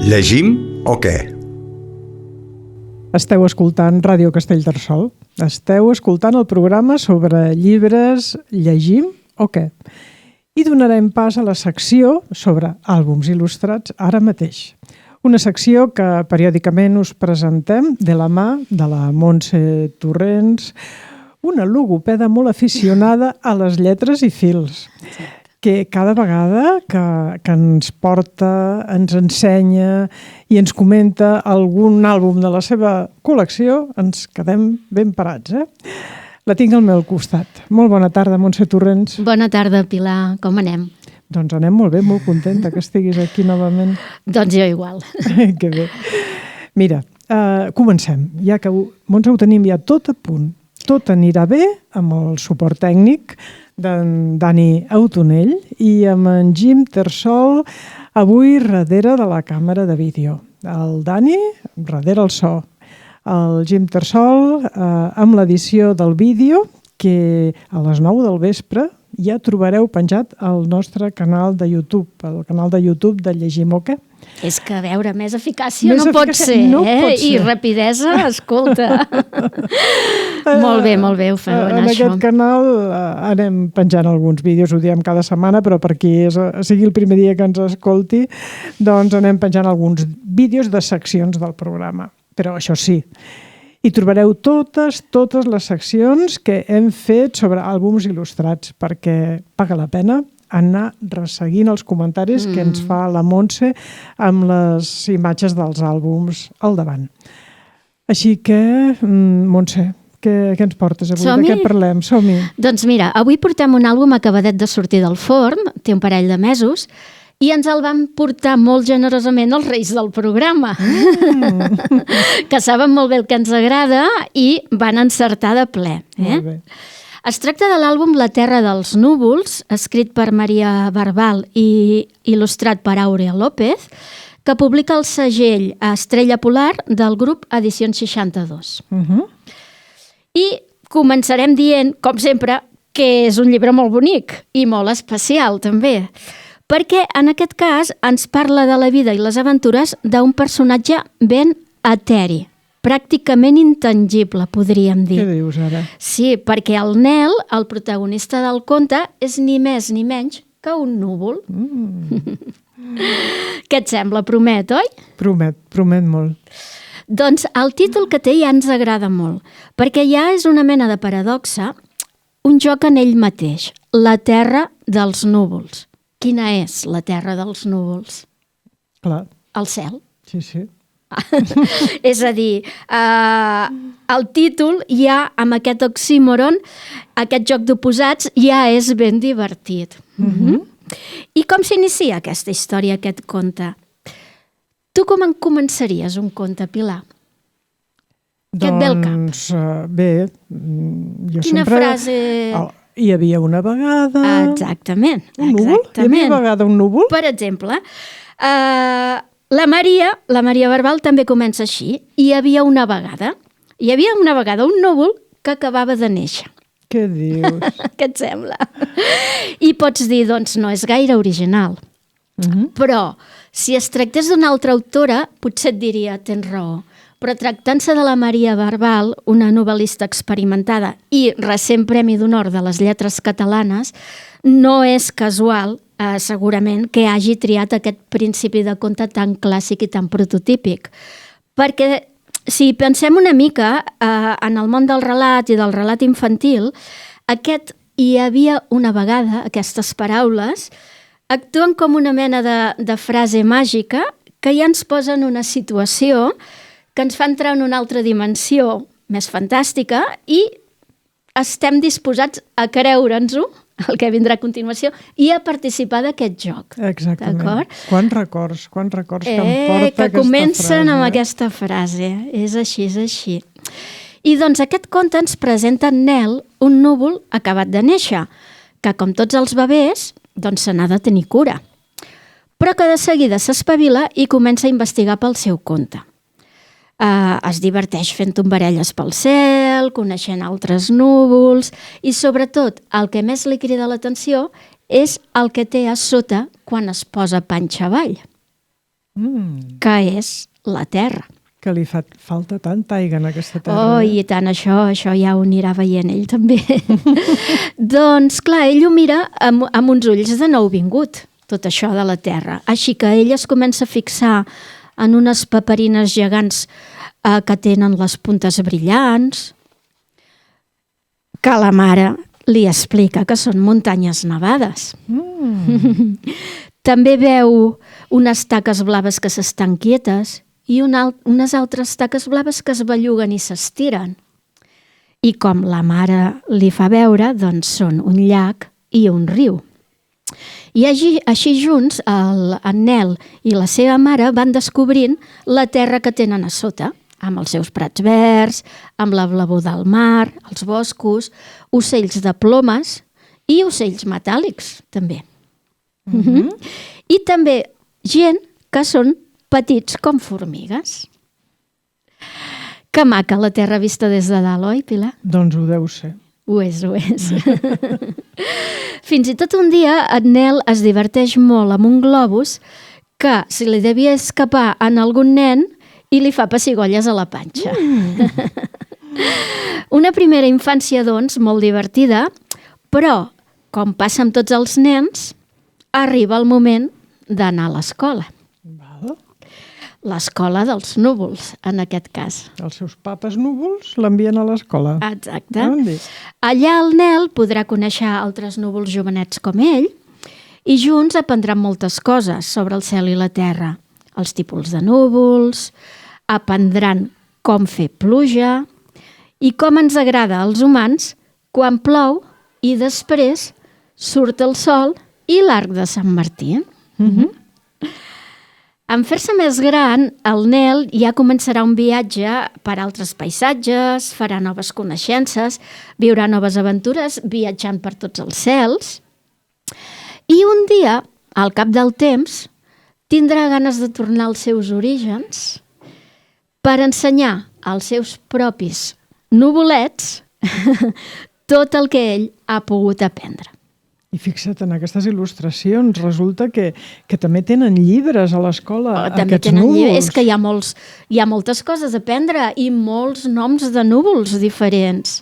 Llegim o què? Esteu escoltant Ràdio Castellterçol. Esteu escoltant el programa sobre llibres Llegim o què? I donarem pas a la secció sobre àlbums il·lustrats ara mateix. Una secció que periòdicament us presentem de la mà de la Montse Torrents, una logopeda molt aficionada a les lletres i fils, que cada vegada que ens porta, ens ensenya i ens comenta algun àlbum de la seva col·lecció, ens quedem ben parats, La tinc al meu costat. Molt bona tarda, Montse Torrents. Bona tarda, Pilar. Com anem? Doncs anem molt bé, molt contenta que estiguis aquí novament. Doncs jo igual. Que bé. Mira, comencem. Ja que, Montse, ho tenim ja tot a punt. Tot anirà bé amb el suport tècnic d'en Dani Autonell i amb en Jim Tersol avui darrere de la càmera de vídeo. El Dani darrere el so. El Jim Tersol amb l'edició del vídeo que a les 9 del vespre ja trobareu penjat al nostre canal de YouTube, el canal de YouTube de Llegim o què? És que a veure, més eficàcia no pot ser, I rapidesa, escolta. Molt bé, ho feu anar, en això. aquest canal anem penjant alguns vídeos, ho diem cada setmana, però per qui sigui el primer dia que ens escolti, doncs anem penjant alguns vídeos de seccions del programa. Però això sí, hi trobareu totes les seccions que hem fet sobre àlbums il·lustrats, perquè paga la pena anar resseguint els comentaris que ens fa la Montse amb les imatges dels àlbums al davant. Així que, Montse, què ens portes avui? Som-hi? De què parlem? Som-hi. Doncs mira, avui portem un àlbum acabadet de sortir del forn, té un parell de mesos, i ens el van portar molt generosament els reis del programa, que saben molt bé el que ens agrada i van encertar de ple. Molt bé. Es tracta de l'àlbum La terra dels núvols, escrit per Maria Barbal i il·lustrat per Àurea López, que publica el segell Estrella Polar del grup Edicions 62. I començarem dient, com sempre, que és un llibre molt bonic i molt especial, també, perquè en aquest cas ens parla de la vida i les aventures d'un personatge ben eteri, pràcticament intangible, podríem dir. Què dius ara? Sí, perquè el Nel, el protagonista del conte, és ni més ni menys que un núvol. Què et sembla? Promet, oi? Promet molt. Doncs el títol que té ja ens agrada molt, perquè ja és una mena de paradoxa, un joc en ell mateix, la terra dels núvols. Quina és la terra dels núvols? Clar. El cel. Sí. És a dir, el títol ja amb aquest oxímoron, aquest joc d'oposats, ja és ben divertit. I com s'inicia aquesta història, aquest conte? Tu com en començaries un conte, Pilar? Què et ve al cap? Doncs bé, jo Quina sempre... frase... Hi havia una vegada... Exactament. Un núvol? Hi havia una vegada un núvol? Per exemple, la Maria Barbal també comença així. Hi havia una vegada un núvol que acabava de néixer. Què dius? Què et sembla? I pots dir, doncs no és gaire original. Però si es tractés d'una altra autora, potser et diria, tens raó. Però tractant-se de la Maria Barbal, una novel·lista experimentada i recent Premi d'Honor de les Lletres Catalanes, no és casual, segurament, que hagi triat aquest principi de conte tan clàssic i tan prototípic. Perquè si pensem una mica en el món del relat i del relat infantil, aquest hi havia una vegada, aquestes paraules, actuen com una mena de frase màgica que ja ens posa en una situació que ens fa entrar en una altra dimensió més fantàstica i estem disposats a creure'ns-ho, el que vindrà a continuació, i a participar d'aquest joc. Exactament. D'acord? Quants records que em porta aquesta que comencen frase. amb aquesta frase. És així. I doncs aquest conte ens presenta en Nel, un núvol acabat de néixer, que com tots els bebès, doncs se n'ha de tenir cura. Però que de seguida s'espavila i comença a investigar pel seu compte. Es diverteix fent tombarelles pel cel, coneixent altres núvols i, sobretot, el que més li crida l'atenció és el que té a sota quan es posa panxa avall. que és la terra. Que li fa falta tanta aigua en aquesta terra. Oh, i tant, això ja ho anirà veient ell també. Doncs, clar, ell ho mira amb uns ulls de nouvingut, tot això de la terra. Així que ell es comença a fixar en unes paperines gegants que tenen les puntes brillants, que la mare li explica que són muntanyes nevades. També veu unes taques blaves que s'estan quietes i unes altres taques blaves que es belluguen i s'estiren. I com la mare li fa veure, doncs són un llac i un riu. I així junts, en Nel i la seva mare van descobrint la terra que tenen a sota, amb els seus prats verds, amb la blavor del mar, els boscos, ocells de plomes i ocells metàl·lics, també. I també gent que són petits com formigues. Que maca la terra vista des de dalt, oi, Pilar? Doncs ho deu ser. Ho és, ho és. Fins i tot un dia en Nel es diverteix molt amb un globus que se li devia escapar en algun nen i li fa pessigolles a la panxa. Una primera infància, doncs, molt divertida, però, com passa amb tots els nens, arriba el moment d'anar a l'escola. L'escola dels núvols, en aquest cas. Els seus papes núvols l'envien a l'escola. Exacte. Allà el Nel podrà conèixer altres núvols jovenets com ell i junts aprendran moltes coses sobre el cel i la terra. Els tipus de núvols, aprendran com fer pluja i com ens agrada als humans quan plou i després surt el sol i l'arc de Sant Martí. En fer-se més gran, el Nel ja començarà un viatge per altres paisatges, farà noves coneixences, viurà noves aventures viatjant per tots els cels. I un dia, al cap del temps, tindrà ganes de tornar als seus orígens per ensenyar als seus propis nuvolets tot el que ell ha pogut aprendre. I fixa't, en aquestes il·lustracions resulta que també tenen llibres a l'escola, aquests núvols. És que hi ha moltes coses a aprendre i molts noms de núvols diferents.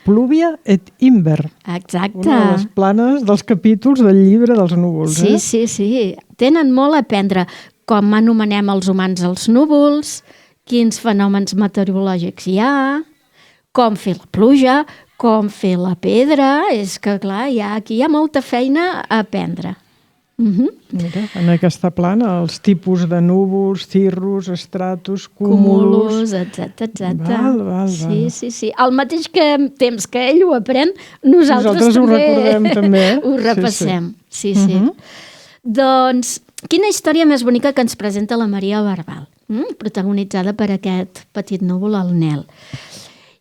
Pluvia et Imber. Exacte. Una de les planes dels capítols del llibre dels núvols. Sí. Tenen molt a aprendre com anomenem els humans els núvols, quins fenòmens meteorològics hi ha, com fer la pluja, com fer la pedra. És que, clar, aquí hi ha molta feina a aprendre. Mira, en aquesta plana, els tipus de núvols, cirrus, estratus, cúmulus, etc. Val. Sí. Al mateix temps que ell ho aprèn, nosaltres ho recordem també. Ho repassem. Sí. Doncs, quina història més bonica que ens presenta la Maria Barbal, protagonitzada per aquest petit núvol, el Nel.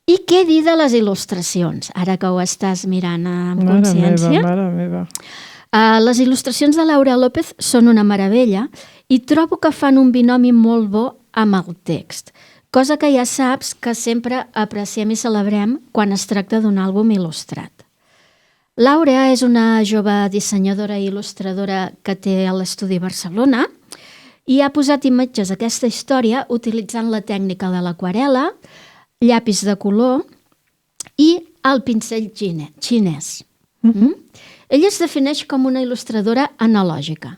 I què dir de les il·lustracions, ara que ho estàs mirant amb consciència? Mare meva. Les il·lustracions de Laura López són una meravella i trobo que fan un binomi molt bo amb el text, cosa que ja saps que sempre apreciem i celebrem quan es tracta d'un àlbum il·lustrat. Laura és una jove dissenyadora i il·lustradora que té a l'estudi Barcelona i ha posat imatges a aquesta història utilitzant la tècnica de l'aquarel·la, llapis de color i el pincell xinès. Ella es defineix com una il·lustradora analògica,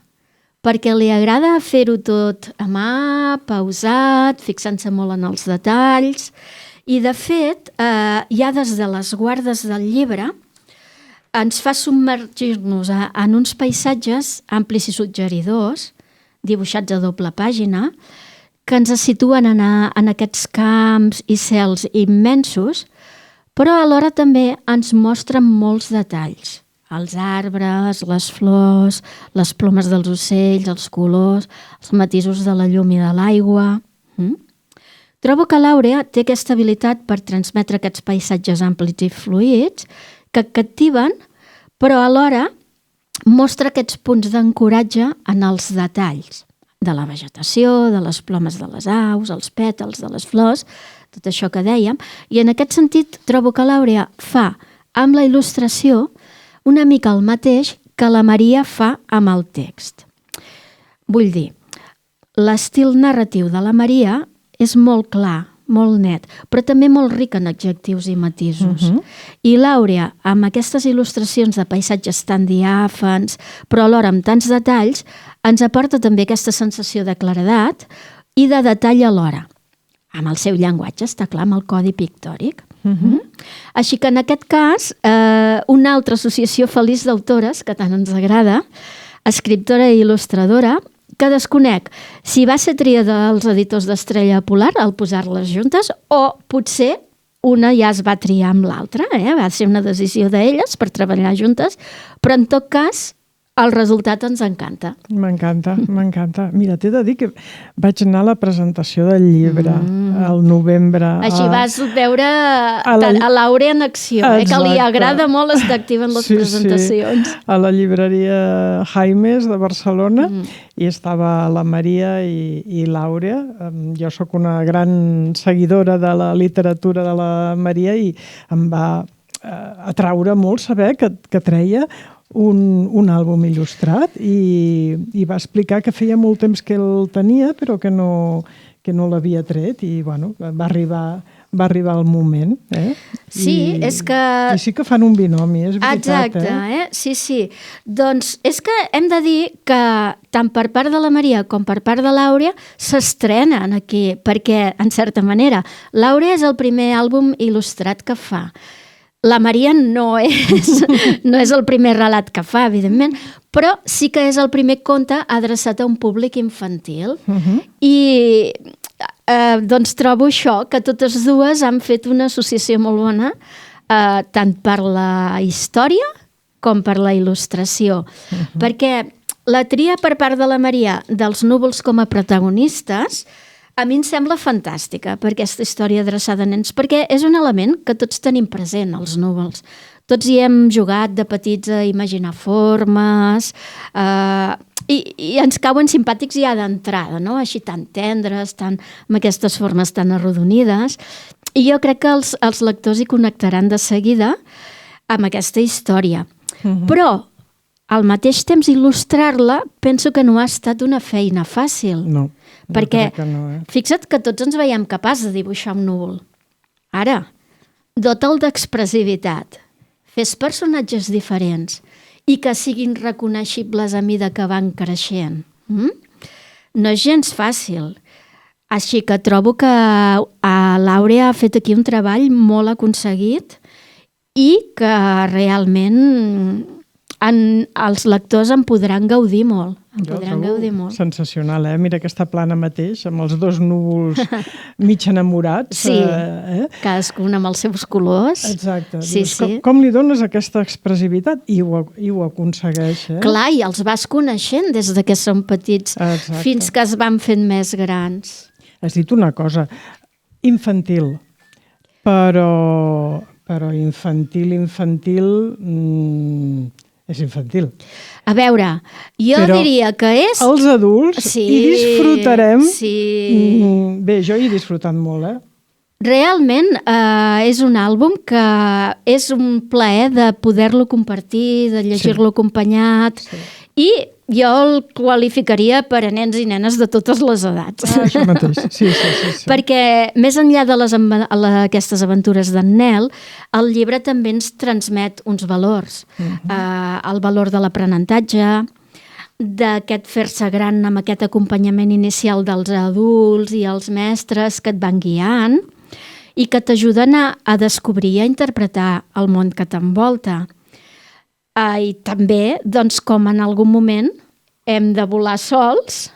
perquè li agrada fer-ho tot a mà, pausat, fixant-se molt en els detalls, i de fet, ja des de les guardes del llibre, ens fa submergir-nos en uns paisatges amplis i suggeridors, dibuixats a doble pàgina, que ens situen en aquests camps i cels immensos, però alhora també ens mostren molts detalls. Els arbres, les flors, les plomes dels ocells, els colors, els matisos de la llum i de l'aigua. Trobo que Laura té aquesta habilitat per transmetre aquests paisatges amplis i fluïts que captiven, però alhora mostra aquests punts d'ancoratge en els detalls de la vegetació, de les plomes de les aus, els pètals de les flors, tot això que dèiem. I en aquest sentit trobo que Laura fa amb la il·lustració una mica el mateix que la Maria fa amb el text. Vull dir, l'estil narratiu de la Maria és molt clar, molt net, però també molt ric en adjectius i matisos. I l'Àurea, amb aquestes il·lustracions de paisatges tan diàfans, però alhora amb tants detalls, ens aporta també aquesta sensació de claredat i de detall alhora. Amb el seu llenguatge, està clar, amb el codi pictòric. Així que en aquest cas, una altra associació feliç d'autores, que tant ens agrada, escriptora i il·lustradora, que desconec si va ser tria dels editors d'Estrella Polar al posar-les juntes o potser una ja es va triar amb l'altra, va ser una decisió d'elles per treballar juntes, però en tot cas el resultat ens encanta. M'encanta, m'encanta. Mira, t'he de dir que vaig anar a la presentació del llibre al novembre. Així vas veure a l'Àurea en acció, que li agrada molt estar activa en les presentacions. Sí. A la llibreria Jaimes de Barcelona i estava la Maria i l'Àurea. Jo sóc una gran seguidora de la literatura de la Maria i em va atraure molt saber que treia un àlbum il·lustrat i va explicar que feia molt temps que el tenia però que no l'havia tret i bueno, va arribar el moment. Sí, és que... I sí que fan un binomi, és veritat. Exacte, sí. Doncs és que hem de dir que tant per part de la Maria com per part de l'Àurea s'estrenen aquí, perquè, en certa manera, l'Àurea és el primer àlbum il·lustrat que fa. La Maria no és el primer relat que fa, evidentment, però sí que és el primer conte adreçat a un públic infantil. I doncs trobo això, que totes dues han fet una associació molt bona, tant per la història com per la il·lustració. Perquè la tria per part de la Maria dels núvols com a protagonistes a mi em sembla fantàstica per aquesta història adreçada a nens, perquè és un element que tots tenim present, els núvols. Tots hi hem jugat de petits a imaginar formes i ens cauen simpàtics ja d'entrada, no? Així tan tendres, amb aquestes formes tan arrodonides. I jo crec que els lectors hi connectaran de seguida amb aquesta història. Però, al mateix temps, il·lustrar-la penso que no ha estat una feina fàcil. No. Perquè fixa't que tots ens veiem capaç de dibuixar un núvol. Ara, dota'l d'expressivitat, fes personatges diferents i que siguin reconeixibles a mida que van creixent. No és gens fàcil. Així que trobo que l'Àurea ha fet aquí un treball molt aconseguit i que realment els lectors en podran gaudir molt. Sensacional, Mira aquesta plana mateix, amb els dos núvols mig enamorats. Sí, cadascun amb els seus colors. Exacte. Com li dones aquesta expressivitat? I ho aconsegueix. Clar, i els vas coneixent des que són petits fins que es van fent més grans. Has dit una cosa, infantil, però infantil... És infantil. A veure, jo diria que és... Els adults hi disfrutarem. Sí. Bé, jo hi he disfrutat molt, Realment és un àlbum que és un plaer de poder-lo compartir, de llegir-lo acompanyat, i jo el qualificaria per a nens i nenes de totes les edats. Això mateix, sí. Perquè més enllà de aquestes aventures d'en Nel, el llibre també ens transmet uns valors. El valor de l'aprenentatge, d'aquest fer-se gran amb aquest acompanyament inicial dels adults i els mestres que et van guiant i que t'ajuden a descobrir i a interpretar el món que t'envolta. I també, doncs, com en algun moment hem de volar sols,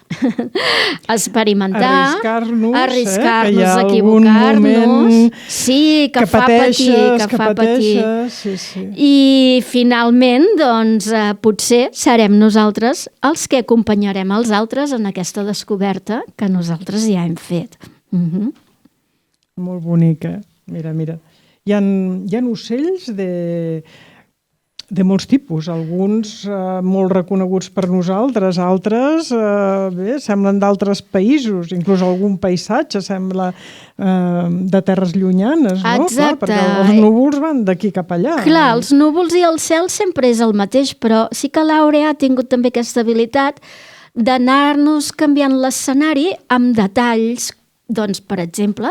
experimentar, arriscar-nos, equivocar-nos. Sí, que fa patir. I finalment, doncs, potser serem nosaltres els que acompanyarem els altres en aquesta descoberta que nosaltres ja hem fet. Molt bonica. Mira. Hi ha ocells de molts tipus, alguns molt reconeguts per nosaltres, altres semblen d'altres països, inclús algun paisatge sembla de terres llunyanes, no? Exacte. Perquè els núvols van d'aquí cap allà. Clar, els núvols i el cel sempre és el mateix, però sí que l'Àurea ha tingut també aquesta habilitat d'anar-nos canviant l'escenari amb detalls, doncs, per exemple,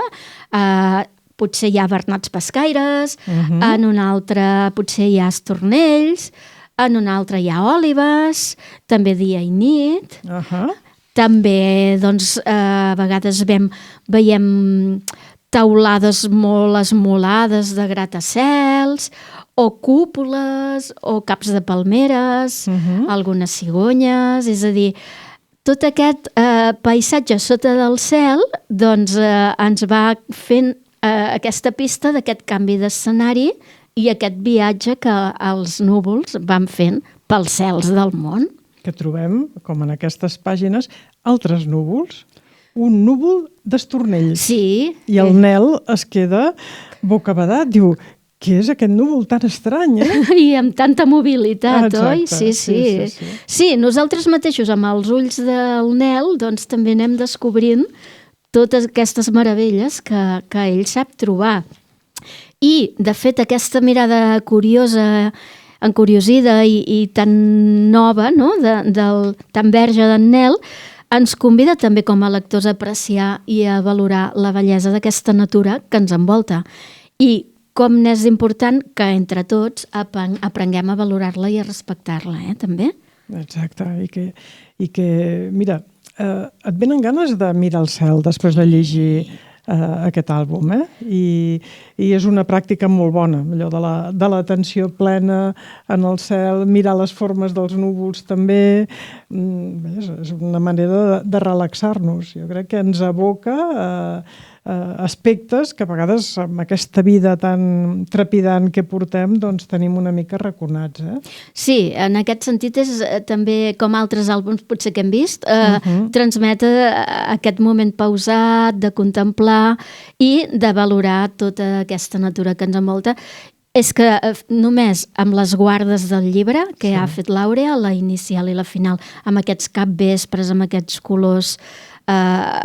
potser hi ha bernats pescaires, en un altre potser hi ha estornells, en un altre hi ha òlibes, també dia i nit. També, doncs, a vegades veiem taulades molt esmolades de gratacels, o cúpules, o caps de palmeres, algunes cigonyes, és a dir, tot aquest paisatge sota del cel doncs, ens va fent aquesta pista d'aquest canvi d'escenari i aquest viatge que els núvols van fent pels cels del món. Que trobem, com en aquestes pàgines, altres núvols. Un núvol d'estornell. Sí. I el Nel es queda bocabadat, diu, què és aquest núvol tan estrany, I amb tanta mobilitat, oi? Sí. Sí, nosaltres mateixos, amb els ulls del Nel, doncs també anem descobrint totes aquestes meravelles que ell sap trobar. I, de fet, aquesta mirada curiosa, encuriosida i tan nova, no? Tan verge d'en Nel, ens convida també com a lectors a apreciar i a valorar la bellesa d'aquesta natura que ens envolta. I com n'és important que entre tots aprenguem a valorar-la i a respectar-la, també. Exacte, i que mira, et venen ganes de mirar el cel després de llegir aquest àlbum, I és una pràctica molt bona, allò de l'atenció plena en el cel, mirar les formes dels núvols també, és una manera de relaxar-nos. Jo crec que ens aboca aspectes que a vegades amb aquesta vida tan trepidant que portem doncs tenim una mica raconats. Sí, en aquest sentit és també com altres àlbums potser que hem vist, transmet aquest moment pausat de contemplar i de valorar tota aquesta natura que ens envolta. És que només amb les guardes del llibre que ha fet l'Àurea, la inicial i la final, amb aquests capvespres, amb aquests colors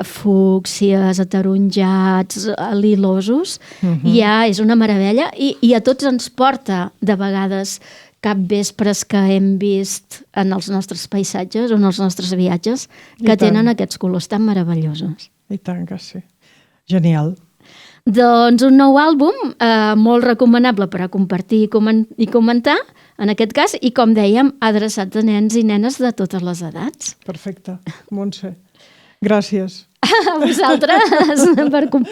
fúcsies, ataronjats, lilosos, ja és una meravella i a tots ens porta de vegades capvespres que hem vist en els nostres paisatges o en els nostres viatges que tenen aquests colors tan meravellosos. I tant que sí. Genial. Doncs un nou àlbum molt recomanable per a compartir i comentar, en aquest cas, i com dèiem, adreçat a nens i nenes de totes les edats. Perfecte. Montse, gràcies. A vosaltres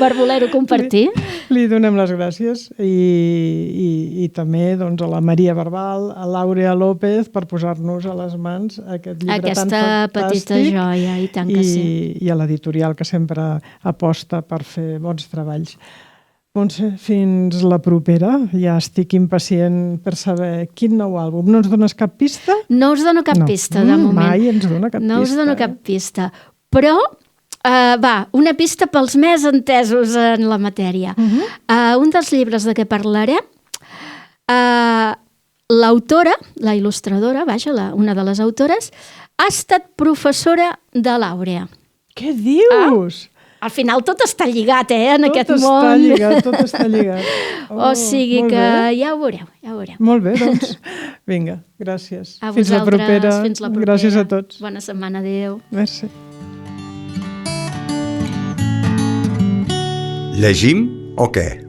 per voler-ho compartir. Li donem les gràcies i també doncs, a la Maria Barbal, a l'Àurea López per posar-nos a les mans aquest llibre tan fantàstic. Aquesta petita joia, i tant que sí. I a l'editorial que sempre aposta per fer bons treballs. Montse, fins la propera. Ja estic impacient per saber quin nou àlbum. No ens dones cap pista? No us dono cap pista, de moment. Mai ens dona cap pista. No us dono cap pista. Però una pista pels més entesos en la matèria. Un dels llibres de què parlaré, l'autora, la il·lustradora, una de les autores, ha estat professora de l'Àurea. Què dius? Al final tot està lligat, en aquest món. Tot està lligat. O sigui que ja ho veureu, Molt bé, doncs. Vinga, gràcies. A vosaltres, fins la propera. Gràcies a tots. Bona setmana, adéu. Merci. Llegim o què?